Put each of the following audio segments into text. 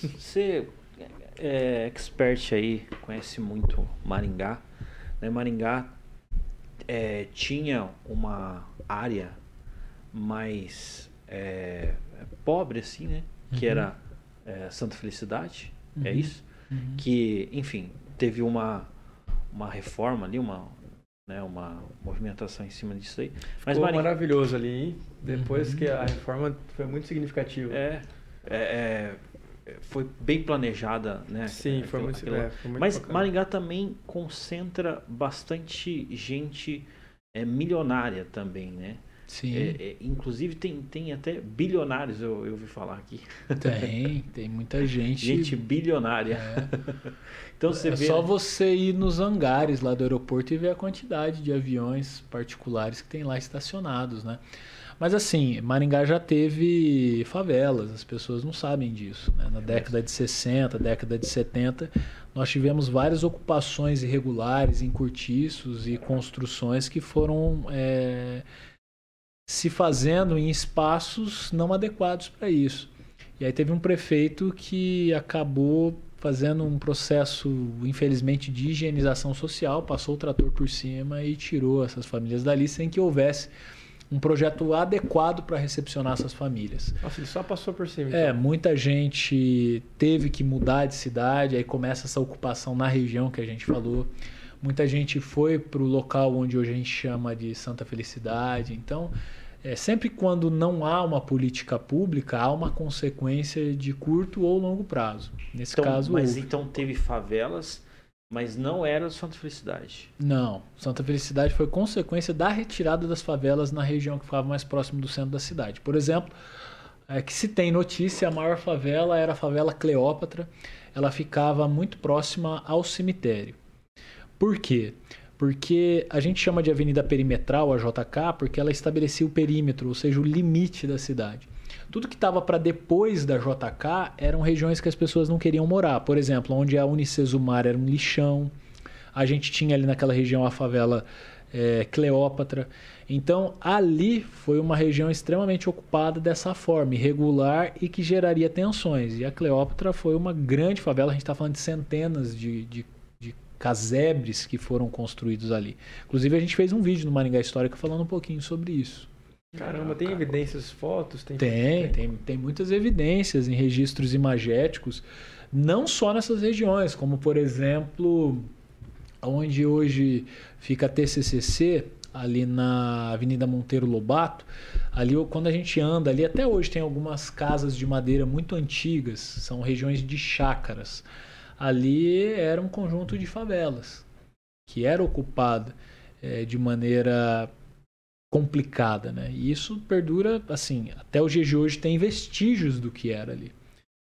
Você é expert aí, conhece muito Maringá, né? Maringá tinha uma área mais pobre, assim, né? Que era Santa Felicidade, é isso? Que, enfim, teve uma reforma ali, uma movimentação em cima disso aí. Mas Ficou maravilhoso ali, hein? Depois que a reforma foi muito significativa. Foi bem planejada, né? Sim, foi muito Mas bacana. Maringá também concentra bastante gente milionária também, né? Sim. Inclusive tem até bilionários, eu ouvi falar aqui. Tem muita gente. Gente bilionária. Então você vê... só você ir nos hangares lá do aeroporto e ver a quantidade de aviões particulares que tem lá estacionados, né? Mas assim, Maringá já teve favelas, as pessoas não sabem disso, né? Na década de 60, década de 70, nós tivemos várias ocupações irregulares em cortiços e construções que foram se fazendo em espaços não adequados para isso. E aí teve um prefeito que acabou fazendo um processo, infelizmente, de higienização social, passou o trator por cima e tirou essas famílias dali sem que houvesse um projeto adequado para recepcionar essas famílias. Nossa, ele só passou por cima. Então. Muita gente teve que mudar de cidade, aí começa essa ocupação na região que a gente falou. Muita gente foi para o local onde hoje a gente chama de Santa Felicidade. Então, sempre quando não há uma política pública, há uma consequência de curto ou longo prazo. Nesse caso, então teve favelas, mas não era Santa Felicidade. Não, Santa Felicidade foi consequência da retirada das favelas na região que ficava mais próximo do centro da cidade. Por exemplo, que se tem notícia, a maior favela era a favela Cleópatra. Ela ficava muito próxima ao cemitério. Por quê? Porque a gente chama de Avenida Perimetral, a JK, porque ela estabelecia o perímetro, ou seja, o limite da cidade. Tudo que estava para depois da JK eram regiões que as pessoas não queriam morar. Por exemplo, onde a Unicesumar era um lixão. A gente tinha ali naquela região a favela Cleópatra. Então, ali foi uma região extremamente ocupada dessa forma, irregular e que geraria tensões. E a Cleópatra foi uma grande favela, a gente está falando de centenas de casebres que foram construídos ali. Inclusive, a gente fez um vídeo no Maringá Histórico falando um pouquinho sobre isso. Caramba, tem evidências, fotos? Tem muitas evidências em registros imagéticos, não só nessas regiões, como, por exemplo, onde hoje fica a TCCC, ali na Avenida Monteiro Lobato, ali quando a gente anda ali, até hoje tem algumas casas de madeira muito antigas, são regiões de chácaras. Ali era um conjunto de favelas, que era ocupada de maneira complicada, né? E isso perdura, assim, até os dias de hoje tem vestígios do que era ali.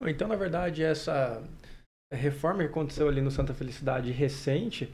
Então, na verdade, essa reforma que aconteceu ali no Santa Felicidade recente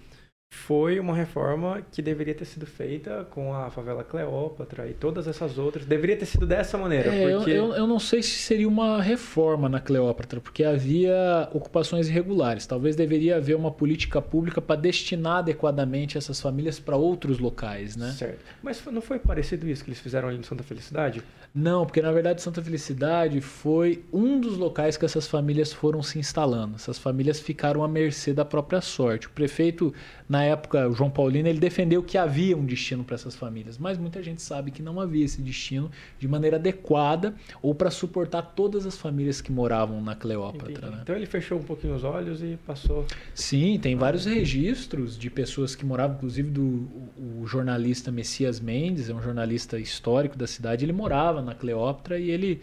foi uma reforma que deveria ter sido feita com a favela Cleópatra e todas essas outras. Deveria ter sido dessa maneira. Porque... eu não sei se seria uma reforma na Cleópatra, porque havia ocupações irregulares. Talvez deveria haver uma política pública para destinar adequadamente essas famílias para outros locais, né? Certo. Mas não foi parecido isso que eles fizeram ali no Santa Felicidade? Não, porque na verdade Santa Felicidade foi um dos locais que essas famílias foram se instalando. Essas famílias ficaram à mercê da própria sorte. O prefeito, na época, o João Paulino, ele defendeu que havia um destino para essas famílias, mas muita gente sabe que não havia esse destino de maneira adequada ou para suportar todas as famílias que moravam na Cleópatra. Né? Então ele fechou um pouquinho os olhos e passou... Sim, tem vários registros de pessoas que moravam, inclusive o jornalista Messias Mendes, é um jornalista histórico da cidade, ele morava na Cleópatra e ele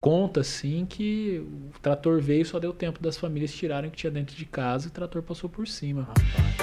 conta assim que o trator veio e só deu tempo das famílias tirarem o que tinha dentro de casa e o trator passou por cima. Rapaz.